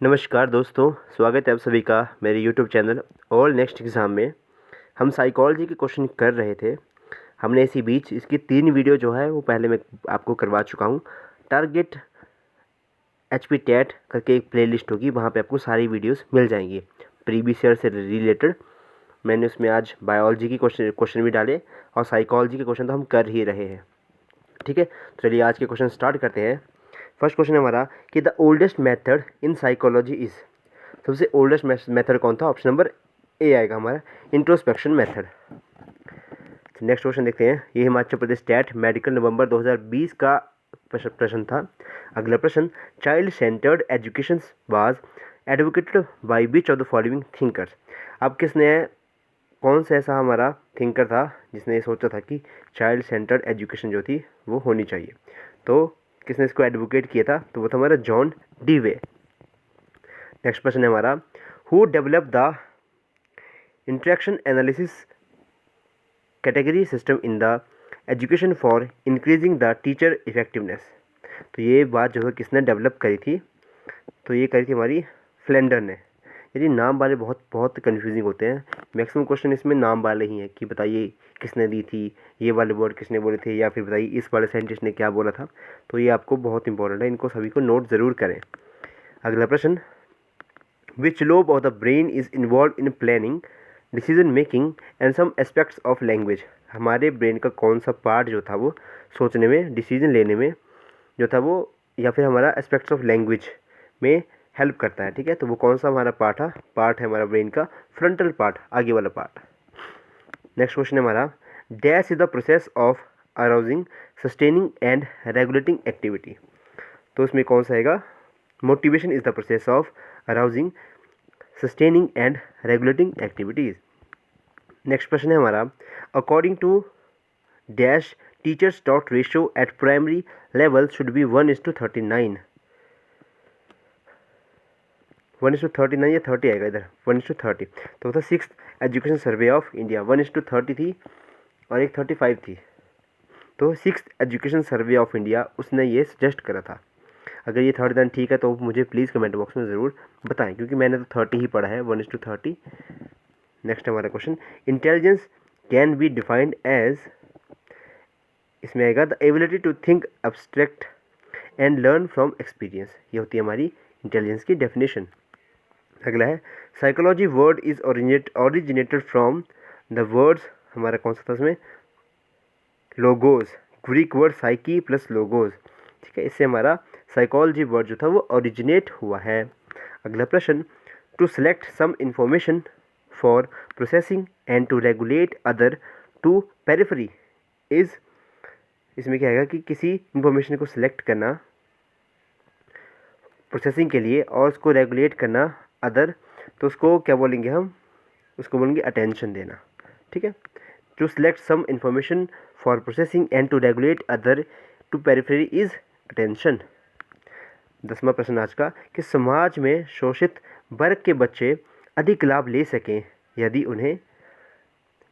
नमस्कार दोस्तों, स्वागत है आप सभी का मेरे YouTube channel all next exam में। हम साइकोलॉजी के क्वेश्चन कर रहे थे। हमने इसी बीच इसकी 3 वीडियो जो है वो पहले मैं आपको करवा चुका हूँ। टारगेट HP टेट करके एक प्लेलिस्ट होगी, वहाँ पे आपको सारी वीडियोस मिल जाएंगी प्रीवियस ईयर से रिलेटेड। मैंने उसमें आज बायोलॉजी की क्वेश्चन भी डाले और साइकोलॉजी के क्वेश्चन तो हम कर ही रहे हैं। ठीक है, तो चलिए आज के क्वेश्चन स्टार्ट करते हैं। फर्स्ट क्वेश्चन है हमारा कि the oldest method in psychology is. सबसे ओल्डेस्ट मेथड कौन था? ऑप्शन नंबर ए आएगा हमारा, इंट्रोस्पेक्शन मेथड। नेक्स्ट क्वेश्चन देखते हैं। ये हिमाचल प्रदेश स्टेट मेडिकल नवंबर 2020 का प्रश्न था। अगला प्रश्न, child centred education was advocated by which of the following thinkers. अब कौन सा ऐसा हमारा थिंकर था जिसने ये सोचा था कि चाइल्ड सेंटर्ड एजुकेशन जो थी वो होनी चाहिए? तो किसने इसको एडवोकेट किया था? तो वो था हमारा जॉन डीवे। नेक्स्ट क्वेश्चन है हमारा, who develop the interaction analysis category system in the education for increasing the teacher effectiveness. तो ये बात जो है किसने डेवलप करी थी? तो ये करी थी हमारी फ्लेंडर ने। यदि नाम वाले बहुत बहुत कन्फ्यूजिंग होते हैं। मैक्सिमम क्वेश्चन इसमें नाम वाले ही हैं कि बताइए किसने दी थी, ये वाले वर्ड किसने बोले थे, या फिर बताइए इस वाले साइंटिस्ट ने क्या बोला था। तो ये आपको बहुत इंपॉर्टेंट है, इनको सभी को नोट ज़रूर करें। अगला प्रश्न, which lobe of the brain is involved in planning, decision making and some aspects of language. हमारे ब्रेन का कौन सा पार्ट जो था वो सोचने में, डिसीजन लेने में जो था वो, या फिर हमारा एस्पेक्ट्स ऑफ लैंग्वेज में हेल्प करता है? ठीक है, तो वो कौन सा हमारा पार्ट है हमारा ब्रेन का? फ्रंटल पार्ट, आगे वाला पार्ट। नेक्स्ट क्वेश्चन है हमारा, dash is the process of arousing, sustaining and regulating activity. तो उसमें कौन सा आएगा? Motivation is the process of arousing, sustaining and regulating activities. Next प्रश्न है हमारा, according to dash teachers taught ratio at primary level should be 1:39। 1:39 या 30 आएगा इधर, 1:30। तो था 6th education survey of India, 1:30 थी और एक 35 थी। तो 6th education survey of India उसने ये सजेस्ट करा था। अगर ये 39 ठीक है तो मुझे प्लीज़ कमेंट बॉक्स में ज़रूर बताएं, क्योंकि मैंने तो 30 ही पढ़ा है, 1:30। नेक्स्ट हमारा question, intelligence can be defined as, इसमें आएगा the ability to think abstract and learn from experience. ये होती है हमारी इंटेलिजेंस की डेफिनेशन। अगला है, psychology word is originated from the words, हमारा कौन सा था इसमें? Logos, Greek word psyche plus logos. ठीक है, इससे हमारा साइकोलॉजी वर्ड जो था वो ओरिजिनेट हुआ है। अगला प्रश्न, to select some information for processing and to regulate other to periphery is, इसमें क्या आएगा कि किसी इंफॉर्मेशन को सिलेक्ट करना प्रोसेसिंग के लिए और उसको रेगुलेट करना अदर, तो उसको क्या बोलेंगे हम? उसको बोलेंगे अटेंशन देना। ठीक है, to select some information for processing and to regulate other to periphery is attention. 10वां प्रश्न आज का, कि समाज में शोषित वर्ग के बच्चे अधिक लाभ ले सकें यदि उन्हें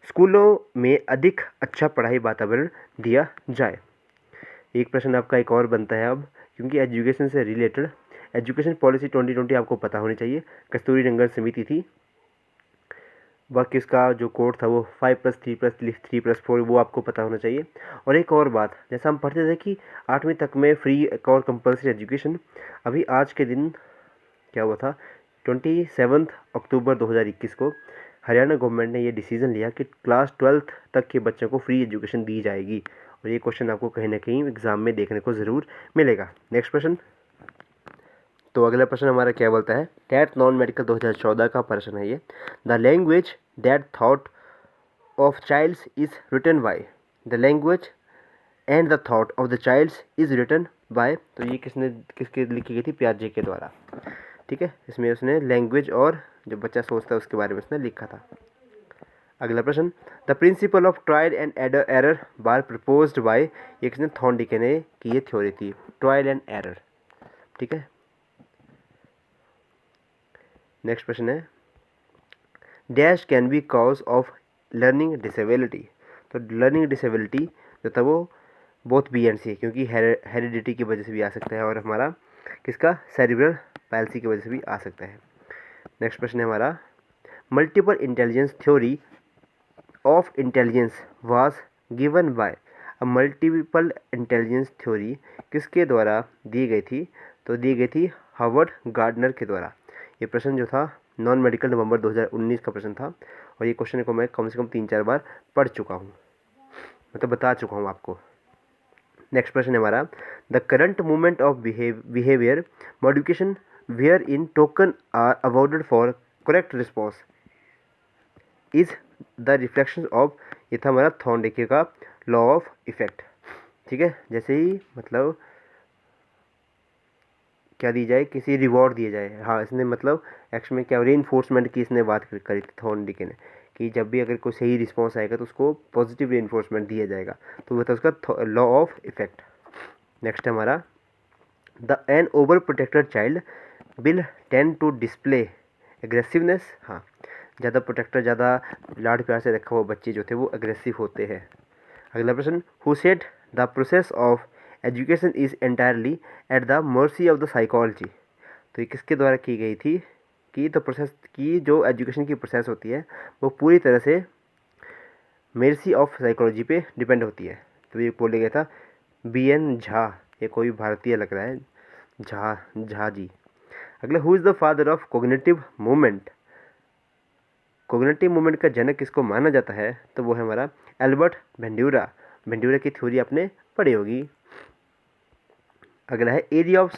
स्कूलों में अधिक अच्छा पढ़ाई वातावरण दिया जाए। एक प्रश्न आपका एक और बनता है अब, क्योंकि एजुकेशन से रिलेटेड एजुकेशन पॉलिसी 2020 आपको पता होनी चाहिए। कस्तूरी रंगन समिति थी, बाकी उसका जो कोड था वो 5+3+3+4, वो आपको पता होना चाहिए। और एक और बात, जैसा हम पढ़ते थे कि 8वीं तक में फ्री और कंपल्सरी एजुकेशन, अभी आज के दिन क्या हुआ था, 27 अक्टूबर 2021 को हरियाणा गवर्नमेंट ने ये डिसीजन लिया कि क्लास 12th तक के बच्चों को फ्री एजुकेशन दी जाएगी। और ये क्वेश्चन आपको कहीं ना कहीं एग्जाम में देखने को ज़रूर मिलेगा। नेक्स्ट प्रश्न, तो अगला प्रश्न हमारा क्या बोलता है? टेट नॉन मेडिकल 2014 का प्रश्न है ये। The language that thought of childs is written by, the language and the thought of the childs is written by. तो ये किसके लिखी गई थी? पियाजे के द्वारा। ठीक है, इसमें उसने लैंग्वेज और जो बच्चा सोचता है उसके बारे में उसने लिखा था। अगला प्रश्न, the principle of trial and error bar proposed by, ये किसने? थॉर्नडिके ने की ये थ्योरी थी, ट्रायल एंड एरर। ठीक है, नेक्स्ट प्रश्न है, dash can be cause of learning disability. तो लर्निंग डिसेबिलिटी जो था वो बोथ बी एंड सी, क्योंकि हेरिडिटी की वजह से भी आ सकता है, और हमारा किसका? सेरिब्रल फैल्सी की वजह से भी आ सकता है। नेक्स्ट प्रश्न है हमारा, multiple intelligence theory of intelligence was given by. अब मल्टीपल इंटेलिजेंस थ्योरी किसके द्वारा दी गई थी? तो दी गई थी हार्वर्ड गार्डनर के द्वारा। ये प्रश्न जो था नॉन मेडिकल नवंबर 2019 का प्रश्न था, और ये क्वेश्चन को मैं कम से कम 3-4 बार पढ़ चुका हूँ, मतलब बता चुका हूँ आपको। नेक्स्ट प्रश्न है हमारा, the current movement of behaviour modification where in token are awarded for correct response is the reflection of. ये था हमारा थॉर्नडाइक का लॉ ऑफ इफेक्ट। ठीक है, जैसे ही मतलब क्या दी जाए, किसी रिवॉर्ड दिया जाए। हाँ, इसने मतलब एक्शन में क्या रीइंफोर्समेंट की इसने बात करी थी थॉर्नडाइक ने, कि जब भी अगर कोई सही रिस्पॉन्स आएगा तो उसको पॉजिटिव रीइंफोर्समेंट दिया जाएगा, तो वो था उसका लॉ ऑफ इफेक्ट। नेक्स्ट है हमारा, the an over protected child will tend to display aggressiveness. हाँ, ज़्यादा प्रोटेक्टर, ज़्यादा लाड प्यार से रखा हुआ बच्चे जो थे वो अग्रेसिव होते हैं। अगला प्रश्न, who said the process of education is entirely at the mercy of the psychology. तो ये किसके द्वारा की गई थी कि द प्रोसेस की जो एजुकेशन की प्रोसेस होती है वो पूरी तरह से मेर्सी ऑफ साइकोलॉजी पे डिपेंड होती है। तो ये बोला गया था BN झा। ये कोई भारतीय लग रहा है, झा जी। अगला, who is the father of cognitive movement. Cognitive movement का जनक किसको माना जाता है? तो वो है हमारा एल्बर्ट बेंड्यूरा। बेंड्यूरा की थ्योरी आपने पढ़ी होगी। अगला है, area of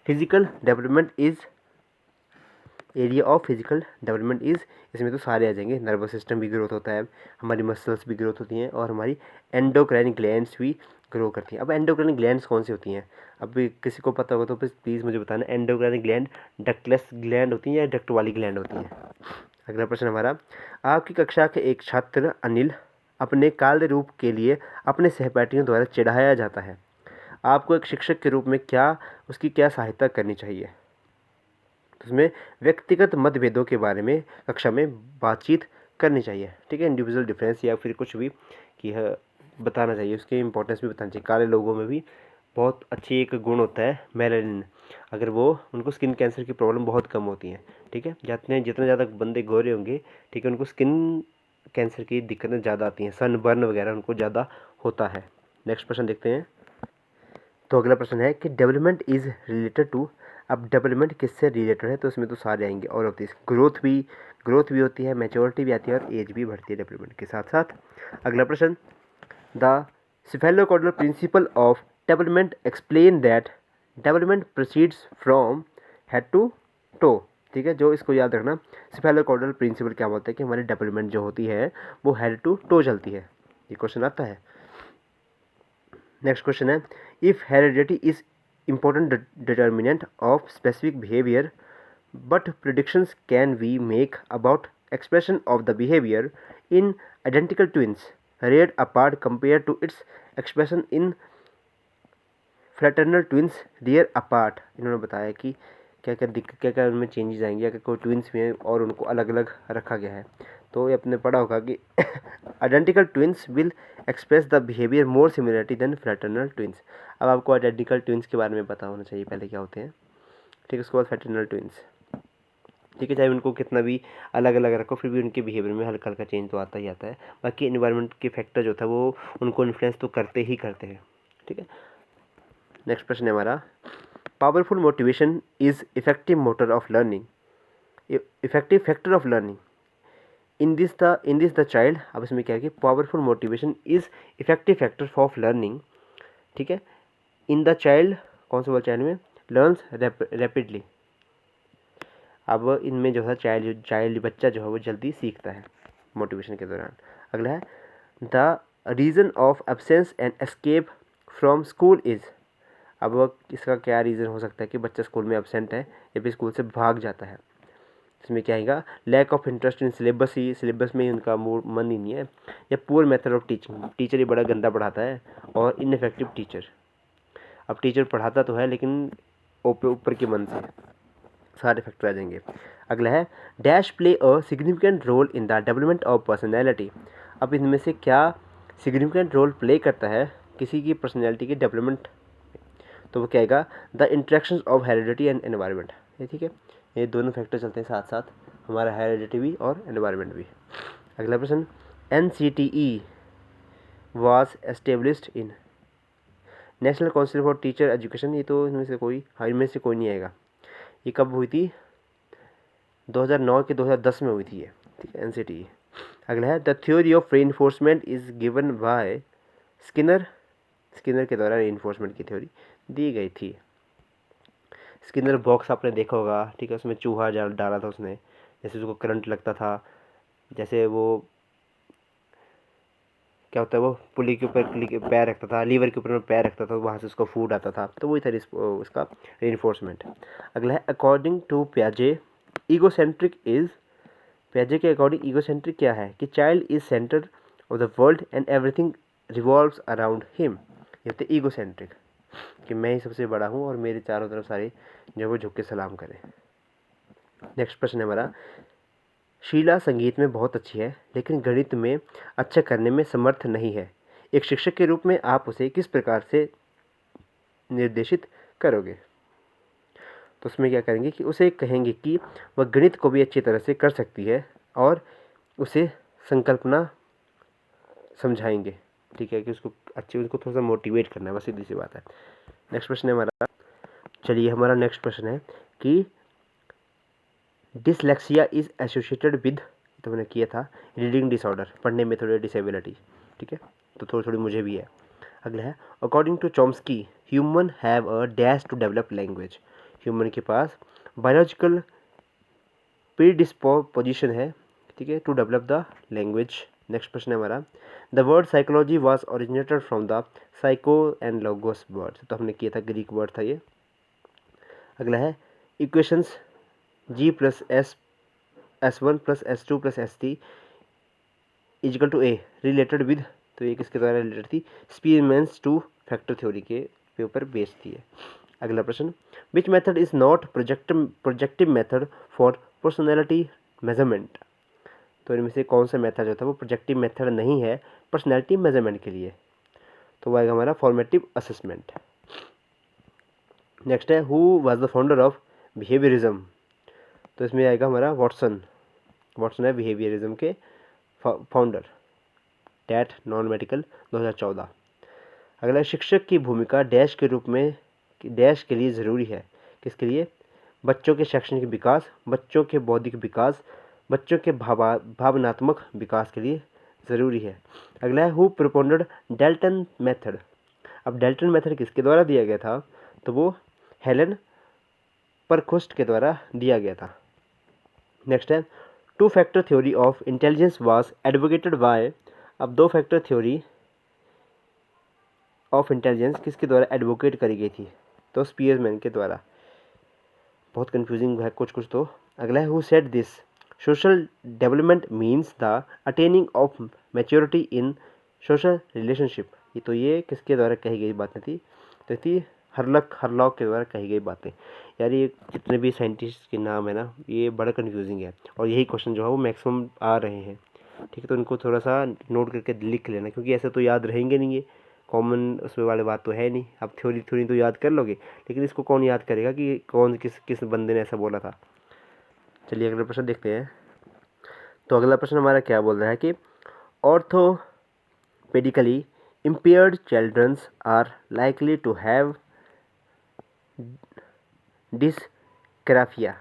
physical development is. Area of physical development is, इसमें तो सारे आ जाएंगे। नर्वस सिस्टम भी ग्रोथ होता है, हमारी मसल्स भी ग्रोथ होती हैं, और हमारी एंडोक्राइन ग्लैंड्स भी ग्रो करती हैं। अब एंडोक्राइन ग्लैंड्स कौन सी होती हैं? अब किसी को पता होगा तो प्लीज़ मुझे बताना, एंडोक्राइन ग्लैंड डक्टलेस ग्लैंड होती हैं या डक्ट वाली ग्लैंड होती हैं? अगला प्रश्न हमारा, आपकी कक्षा के एक छात्र अनिल अपने काल रूप के लिए अपने सहपाठियों द्वारा चिढ़ाया जाता है। आपको एक शिक्षक के रूप में उसकी क्या सहायता करनी चाहिए? तो उसमें व्यक्तिगत मतभेदों के बारे में कक्षा में बातचीत करनी चाहिए। ठीक है, इंडिविजुअल डिफरेंस या फिर कुछ भी कि बताना चाहिए, उसके इंपॉर्टेंस भी बताना चाहिए। काले लोगों में भी बहुत अच्छी एक गुण होता है मेलानिन, अगर वो उनको स्किन कैंसर की प्रॉब्लम बहुत कम होती है। ठीक है, जितने ज़्यादा बंदे गोरे होंगे, ठीक है, उनको स्किन कैंसर की दिक्कतें ज़्यादा आती हैं, सनबर्न वगैरह उनको ज़्यादा होता है। नेक्स्ट प्रश्न देखते हैं। तो अगला प्रश्न है कि डेवलपमेंट इज़ रिलेटेड टू। अब डेवलपमेंट किससे रिलेटेड है? तो इसमें तो सारे आएंगे, और ऑफ दिस ग्रोथ भी होती है, मैच्योरिटी भी आती है, और एज भी बढ़ती है डेवलपमेंट के साथ साथ। अगला प्रश्न, the cephalocaudal principle of development explain that development proceeds from head to toe. ठीक है, जो इसको याद रखना, सिफेलोकॉर्डल प्रिंसिपल क्या बोलता है कि हमारी डेवलपमेंट जो होती है वो हेड टू टो चलती है। ये क्वेश्चन आता है। नेक्स्ट क्वेश्चन है, if heredity is important determinant of specific behavior, but predictions can we make about expression of the behavior in identical twins reared apart compared to its expression in fraternal twins reared apart। इन्होंने बताया कि क्या क्या उनमें changes आएंगे अगर कोई twins में और उनको अलग अलग रखा गया है। तो ये आपने पढ़ा होगा कि identical twins will express the behaviour more similarity than fraternal twins. अब आपको आइडेंटिकल ट्विंस के बारे में पता होना चाहिए पहले क्या होते हैं। ठीक है, उसके बाद फ्रैटर्नल ट्विंस। ठीक है, चाहे उनको कितना भी अलग अलग रखो फिर भी उनके बिहेवियर में हल्का हल्का चेंज तो आता ही आता है। बाकी इन्वायरमेंट के फैक्टर जो था वो उनको इन्फ्लुएंस तो करते ही करते हैं। ठीक है, नेक्स्ट प्रश्न है हमारा, powerful motivation is effective motor of learning, effective factor of learning in this the child. अब इसमें क्या है कि powerful motivation is effective factor of learning. ठीक है, इन द चाइल्ड, कौन सा वाला चाइल्ड में लर्न्स रैपिडली। अब इनमें जो है चाइल्ड बच्चा जो है वो जल्दी सीखता है मोटिवेशन के दौरान। अगला है, the reason of absence and escape from school is. अब इसका क्या रीज़न हो सकता है कि बच्चा स्कूल में एब्सेंट है या फिर स्कूल से भाग जाता है? इसमें क्या आएगा, lack of interest in syllabus में ही उनका मन ही नहीं है, या poor method of teaching, teacher ही बड़ा गंदा पढ़ाता है, और इनफेक्टिव टीचर। अब टीचर पढ़ाता तो है लेकिन ऊपर के मन से, सारे फैक्टर आ जाएंगे। अगला है, dash play a significant role in the development of personality. अब इनमें से क्या सिग्निफिकेंट रोल प्ले करता है किसी की पर्सनैलिटी के डेवलपमेंट? तो वो क्या आएगा, the interaction of heredity and environment. ये ठीक है, ये दोनों फैक्टर चलते हैं साथ साथ, हमारा हेरिडिटी भी और एनवायरनमेंट भी। अगला प्रश्न, NCTE was established in, national council for teacher education. ये तो इनमें से कोई, हाँ इनमें से कोई नहीं आएगा। ये कब हुई थी, 2009 के 2010 में हुई थी ये, ठीक है, NCTE। अगला है, the theory of reinforcement is given by Skinner, Skinner के द्वारा रीइंफोर्समेंट की थ्योरी दी गई थी। स्किनर बॉक्स आपने देखा होगा, ठीक है, उसमें चूहा डाला था उसने, जैसे उसको करंट लगता था, जैसे वो क्या होता है, वो पुली के ऊपर पैर रखता था, लीवर के ऊपर में पैर रखता था, वहाँ से उसको फूड आता था, तो वही था उसका रीइंफोर्समेंट। अगला है, अकॉर्डिंग टू प्याजे ईगोसेंट्रिक इज, प्याजे के अकॉर्डिंग ईगोसेंट्रिक क्या है, कि child is centre of the world and everything revolves around him. ये होते ईगोसेंट्रिक, कि मैं ही सबसे बड़ा हूँ और मेरे चारों तरफ सारे जो वो झुक के सलाम करें। नेक्स्ट प्रश्न है हमारा, शीला संगीत में बहुत अच्छी है लेकिन गणित में अच्छा करने में समर्थ नहीं है। एक शिक्षक के रूप में आप उसे किस प्रकार से निर्देशित करोगे? तो उसमें क्या करेंगे कि उसे कहेंगे कि वह गणित को भी अच्छी तरह से कर सकती है और उसे संकल्पना समझाएंगे, ठीक है, कि उसको अच्छे, उसको थोड़ा सा मोटिवेट करना है, बस सीधी सी बात है। नेक्स्ट प्रश्न है हमारा, चलिए हमारा नेक्स्ट प्रश्न है कि डिसलेक्सिया इज एसोसिएटेड विद, तो मैंने किया था, रीडिंग डिसऑर्डर, पढ़ने में थोड़ी डिसेबिलिटी, ठीक है, तो थोड़ी थोड़ी मुझे भी है। अगला है, according to Chomsky human have a dash to develop language. Human के पास बायोलॉजिकल प्रीडिस्पोजिशन है, ठीक है, to develop the language. Next प्रश्न है हमारा, the word psychology was originated from the psycho and logos word, तो हमने किया था, ग्रीक वर्ड था ये। अगला है, equations G plus S1 plus S2 plus S3 equal to A related with, तो ये किसके द्वारा रिलेटेड थी, स्पीयरमैन्स टू फैक्टर थ्योरी के ऊपर बेस्ड थी है। अगला प्रश्न, which method is not projective method for personality measurement. तो इनमें से कौन सा मेथड जो था वो प्रोजेक्टिव मेथड नहीं है पर्सनैलिटी मेजरमेंट के लिए, तो वो आएगा हमारा फॉर्मेटिव असेसमेंट। नेक्स्ट है, who was the founder of behaviourism, तो इसमें आएगा हमारा वॉटसन, वॉटसन है बिहेवियरिज्म के फाउंडर, डैट नॉन मेडिकल 2014। अगला, शिक्षक की भूमिका डैश के रूप में डैश के लिए ज़रूरी है, किसके लिए, बच्चों के शैक्षणिक विकास, बच्चों के बौद्धिक विकास, बच्चों के भावनात्मक विकास के लिए ज़रूरी है। अगला है, हु प्रोपोनेड डेल्टन मेथड। अब डेल्टन मेथड किसके द्वारा दिया गया था, तो वो हेलन परखुस्ट के द्वारा दिया गया था। नेक्स्ट है, two factor theory of intelligence was advocated by. अब दो फैक्टर थ्योरी ऑफ इंटेलिजेंस किसके द्वारा एडवोकेट करी गई थी, तो स्पीयरमैन के द्वारा। बहुत कंफ्यूजिंग है कुछ कुछ तो। अगला है, who said this, social development means the attaining of maturity in social relationship. ये तो ये किसके द्वारा कही गई बातें थी, तो थी हरलॉक के द्वारा कही गई बातें। यार ये जितने भी साइंटिस्ट के नाम है ना, ये बड़ा कंफ्यूजिंग है और यही क्वेश्चन जो है वो मैक्सिमम आ रहे हैं, ठीक है, तो इनको थोड़ा सा नोट करके लिख लेना, क्योंकि ऐसे तो याद रहेंगे नहीं, ये कॉमन उसमें वाली बात तो है नहीं। आप थ्योरी थ्योरी तो याद कर लोगे, लेकिन इसको कौन याद करेगा कि कौन किस किस बंदे ने ऐसा बोला था। चलिए अगला प्रश्न देखते हैं। तो अगला प्रश्न हमारा क्या बोल रहा है कि orthopaedically impaired children are likely to have dysgraphia,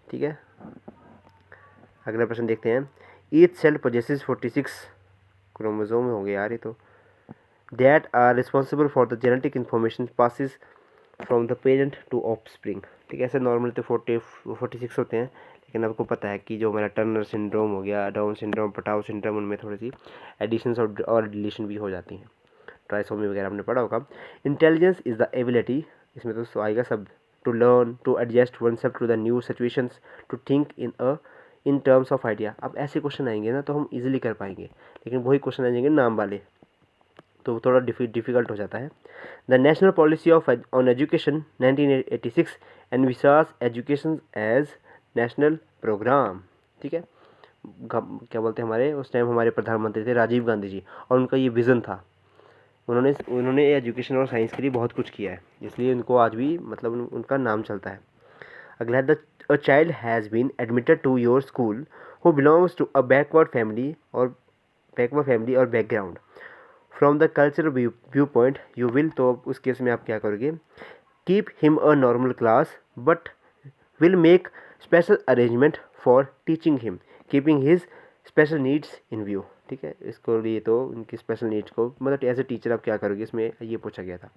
ठीक है। अगला प्रश्न देखते हैं, ईच सेल पोजेसेस 46 क्रोमोसोम हो गए यार ये तो, that are responsible for the genetic information passes from the parent to offspring, ठीक है। ऐसे नॉर्मली तो 46 होते हैं, लेकिन आपको पता है कि जो हमारा टर्नर सिंड्रोम हो गया, डाउन सिंड्रोम, पटाउ सिंड्रोम, उनमें थोड़ी सी एडिशंस और डिलीशन भी हो जाती हैं। ट्राइसोमी वगैरह हमने पढ़ा होगा। इंटेलिजेंस इज द एबिलिटी, इसमें तो आएगा सब, to learn, to adjust oneself to the new situations, to think in terms of idea. अब ऐसे क्वेश्चन आएंगे ना तो हम इजीली कर पाएंगे, लेकिन वही क्वेश्चन आ जाएंगे नाम वाले तो थोड़ा डिफ़िकल्ट हो जाता है। The national policy on education 1986 envisages education as national programme, ठीक है। क्या बोलते हैं, हमारे उस टाइम हमारे प्रधानमंत्री थे राजीव गांधी जी, और उनका ये विज़न था उन्होंने उन्होंने एजुकेशन और साइंस के लिए बहुत कुछ किया है, इसलिए उनको आज भी मतलब उनका नाम चलता है। अगला है a child has been admitted to your school who belongs to a backward family or background from the cultural view point you will, तो उस केस में आप क्या करोगे, keep him a normal class but will make special arrangement for teaching him keeping his special needs in view. ठीक है, इसको लिए तो उनकी स्पेशल नीड्स को मतलब एज ए टीचर आप क्या करोगे, इसमें ये पूछा गया था।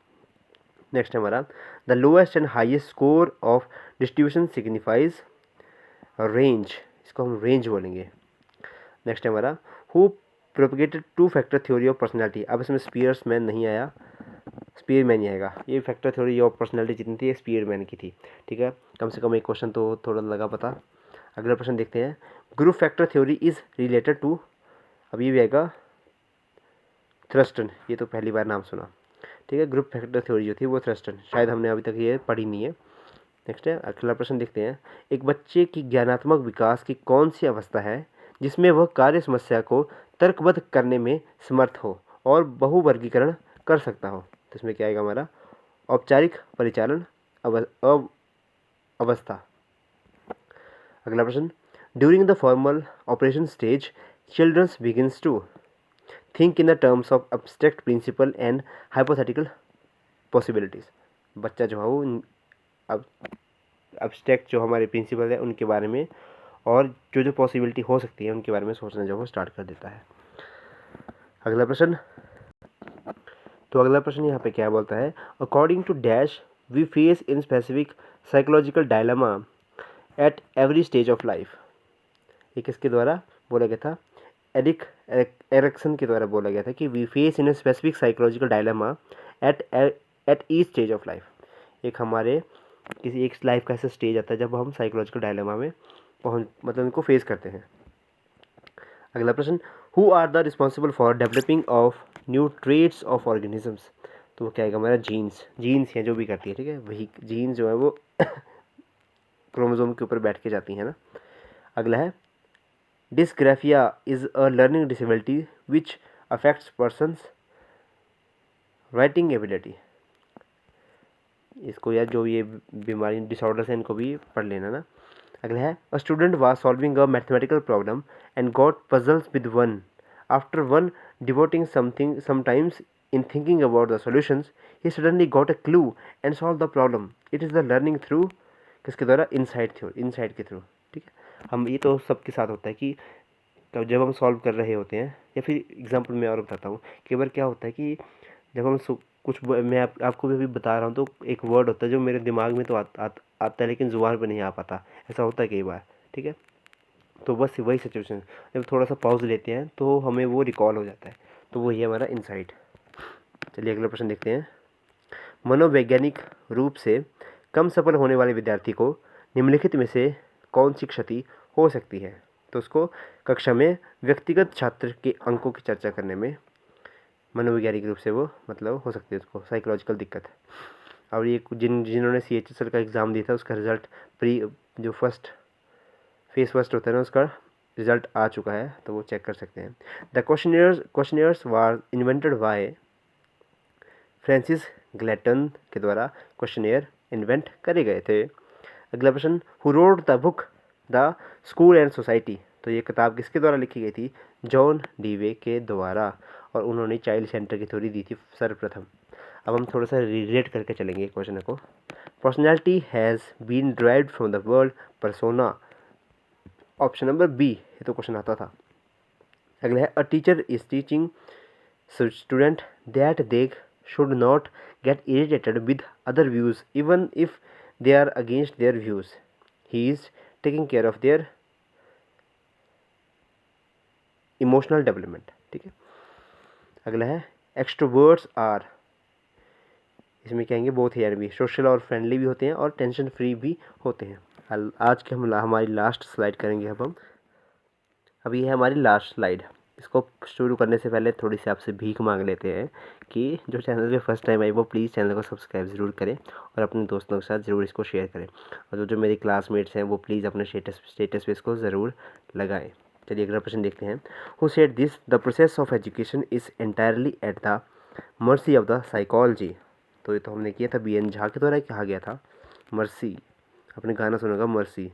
नेक्स्ट हमारा the lowest and highest score of distribution signifies range, इसको हम रेंज बोलेंगे। नेक्स्ट हमारा who propagated to factor theory of personality, अब इसमें स्पीयरमैन नहीं आया, स्पीयरमैन ही आएगा। ये फैक्टर थ्योरी ऑफ पर्सनैलिटी जितनी थी स्पीयरमैन की थी। ठीक है, कम से कम एक क्वेश्चन तो थोड़ा लगा पता। अगला प्रश्न देखते हैं, group factor theory is related to, अब ये भी आएगा थ्रस्टन, ये तो पहली बार नाम सुना। ठीक है, ग्रुप फैक्टर थ्योरी जो थी वो थ्रस्टन, शायद हमने अभी तक ये पढ़ी नहीं है। नेक्स्ट है, अगला प्रश्न देखते हैं, एक बच्चे की ज्ञानात्मक विकास की कौन सी अवस्था है जिसमें वह कार्य समस्या को तर्कबद्ध करने में समर्थ हो और बहुवर्गीकरण कर सकता हो, तो इसमें क्या आएगा हमारा औपचारिक परिचालन अवस्था। अगला प्रश्न, during the formal operation stage childrens begins to think in the terms of abstract principle and hypothetical possibilities, बच्चा जो है वो अब एब्स्ट्रैक्ट जो हमारे प्रिंसिपल है उनके बारे में और जो पॉसिबिलिटी हो सकती है उनके बारे में सोचना जो वो स्टार्ट कर देता है। अगला प्रश्न, तो अगला प्रश्न यहाँ पे क्या बोलता है, according to dash we face in specific psychological dilemma at every stage of life, ये किसके द्वारा बोला गया था, एरिक एरिक्सन के द्वारा बोला गया था कि we face in specific psychological dilemma at each stage of life, एक हमारे किसी एक लाइफ का ऐसा स्टेज आता है जब हम साइकोलॉजिकल डायलेमा में मतलब इनको फेस करते हैं। अगला प्रश्न, who are the responsible for developing of new traits of organisms, तो वो क्या आएगा हमारा जीन्स हैं जो भी करती है। ठीक है, वही जीन्स जो है वो क्रोमोसोम के ऊपर बैठ के जाती हैं ना। अगला है, dysgraphia is a learning disability which affects persons writing ability, इसको यार जो ये बीमारी डिसऑर्डर्स हैं इनको भी पढ़ लेना ना। अगला है, a student was solving a mathematical problem and got puzzles with one after one devoting something sometimes in thinking about the solutions he suddenly got a clue and solve the problem, it is the learning through किसके द्वारा, insight के through. ठीक है, हम ये तो सबके साथ होता है कि जब हम सॉल्व कर रहे होते हैं, या फिर एग्जाम्पल मैं और बताता हूँ, कई बार क्या होता है कि जब हम कुछ मैं आपको भी अभी बता रहा हूँ तो एक वर्ड होता है जो मेरे दिमाग में तो आता है लेकिन ज़ुबान पे नहीं आ पाता, ऐसा होता है कई बार। ठीक है, तो बस वही सिचुएशन, जब थोड़ा सा पॉज लेते हैं तो हमें वो रिकॉल हो जाता है, तो वही है हमारा इनसाइट। चलिए अगला प्रश्न देखते हैं, मनोवैज्ञानिक रूप से कम सफल होने वाले विद्यार्थी को निम्नलिखित में से कौन सी क्षति हो सकती है, तो उसको कक्षा में व्यक्तिगत छात्र के अंकों की चर्चा करने में मनोवैज्ञानिक रूप से वो मतलब हो सकती है उसको साइकोलॉजिकल दिक्कत। और ये जिन्होंने CHSL का एग्ज़ाम दिया था उसका रिज़ल्ट जो फेस फर्स्ट होता है ना उसका रिज़ल्ट आ चुका है, तो वो चेक कर सकते हैं। The questionnaires were invented by Francis Galton के द्वारा क्वेश्चनियर इन्वेंट करे गए थे। अगला प्रश्न, who wrote the book the school and society, तो ये किताब किसके द्वारा लिखी गई थी, जॉन डीवे के द्वारा, और उन्होंने चाइल्ड सेंटर की थ्योरी दी थी सर्वप्रथम। अब हम थोड़ा सा रिलेट करके चलेंगे क्वेश्चन को। Personality has been derived from the word persona, option number B, ये तो क्वेश्चन आता था। अगला है, a teacher is teaching student that they should not get irritated with other views even if they are against their views. He is taking care of their emotional development. ठीक है, अगला है, एक्सट्रोवर्ट्स आर, इसमें कहेंगे both यार भी social और friendly भी होते हैं और टेंशन फ्री भी होते हैं। आज के हम हमारी लास्ट स्लाइड करेंगे अब अभी है हमारी लास्ट स्लाइड। इसको शुरू करने से पहले थोड़ी सी आपसे भीख मांग लेते हैं कि जो चैनल पे फर्स्ट टाइम आई वो प्लीज़ चैनल को सब्सक्राइब ज़रूर करें और अपने दोस्तों के साथ ज़रूर इसको शेयर करें, और जो मेरे क्लासमेट्स हैं वो प्लीज़ अपने स्टेटस पे इसको ज़रूर लगाएं। चलिए अगला प्रश्न देखते हैं, who said this, the process of education is entirely at the mercy of the psychology, तो ये तो हमने किया था, BN झा के द्वारा कहा गया था मर्सी। आपने गाना सुना होगा मर्सी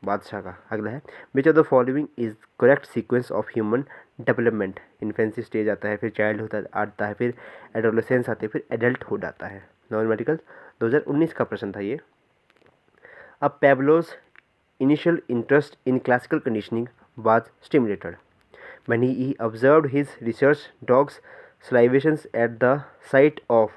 बादशाह का। अगला है which of the following is correct sequence of human development. Infancy stage आता है, फिर चाइल्डहुड आता है, फिर एडोलेसेंस आते हैं, फिर एडल्टहुड आता है। नॉन मेडिकल 2019 का प्रश्न था ये। अब Pavlov's initial interest in classical conditioning was stimulated when he observed his research dogs salivations at the site of,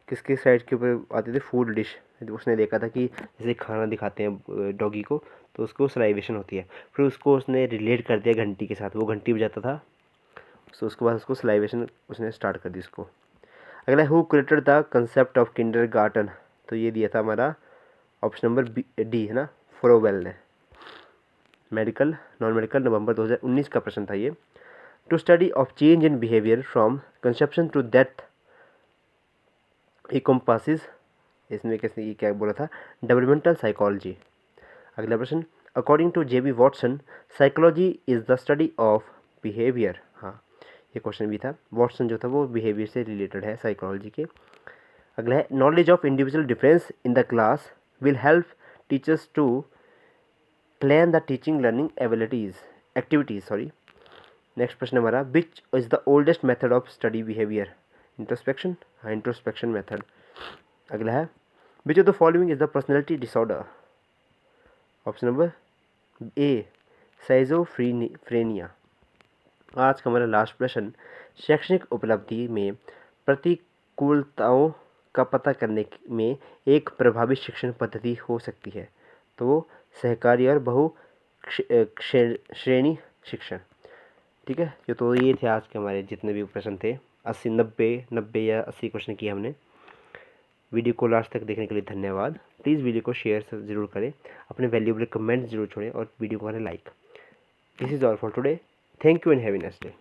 किसके साइड के ऊपर आते थे, फूड डिश। उसने देखा था कि जैसे खाना दिखाते हैं डॉगी को तो उसको सलाइवेशन होती है, फिर उसको उसने रिलेट कर दिया घंटी के साथ, वो घंटी बजाता था तो उसके बाद उसको सलाइवेशन उसने स्टार्ट कर दी उसको। अगला who created the concept of kindergarten, तो ये दिया था हमारा ऑप्शन नंबर डी है ना, फ्रोवेल ने। मेडिकल नॉन मेडिकल नवंबर 2019 का प्रश्न था ये। To study of change in behaviour from conception to death encompasses, इसमें कैसे ये क्या बोला था, डेवलपमेंटल साइकोलॉजी। अगला question according to JB Watson psychology is the study of behaviour. हाँ ये क्वेश्चन भी था, वॉटसन जो था वो बिहेवियर से रिलेटेड है साइकोलॉजी के। अगला है knowledge of individual difference in the class will help teachers to plan the teaching learning activities. Next प्रश्न हमारा which is the oldest method of study behaviour. Introspection, हाँ इंट्रोस्पेक्शन मेथड। अगला है which of the following is the personality disorder. Option number A schizophrenia. आज का हमारा last प्रश्न शैक्षणिक उपलब्धि में प्रतिकूलताओं का पता करने में एक प्रभावी शिक्षण पद्धति हो सकती है, तो वो सहकारी और बहु श्रेणी शिक्षण। ठीक है, तो ये थे आज के हमारे जितने भी प्रश्न थे, 80 90 या 80 क्वेश्चन किए हमने। वीडियो को लास्ट तक देखने के लिए धन्यवाद। प्लीज़ वीडियो को शेयर ज़रूर करें, अपने वैल्यूएबल कमेंट जरूर छोड़ें और वीडियो को करें like. This is all for today. Thank you and have a nice day.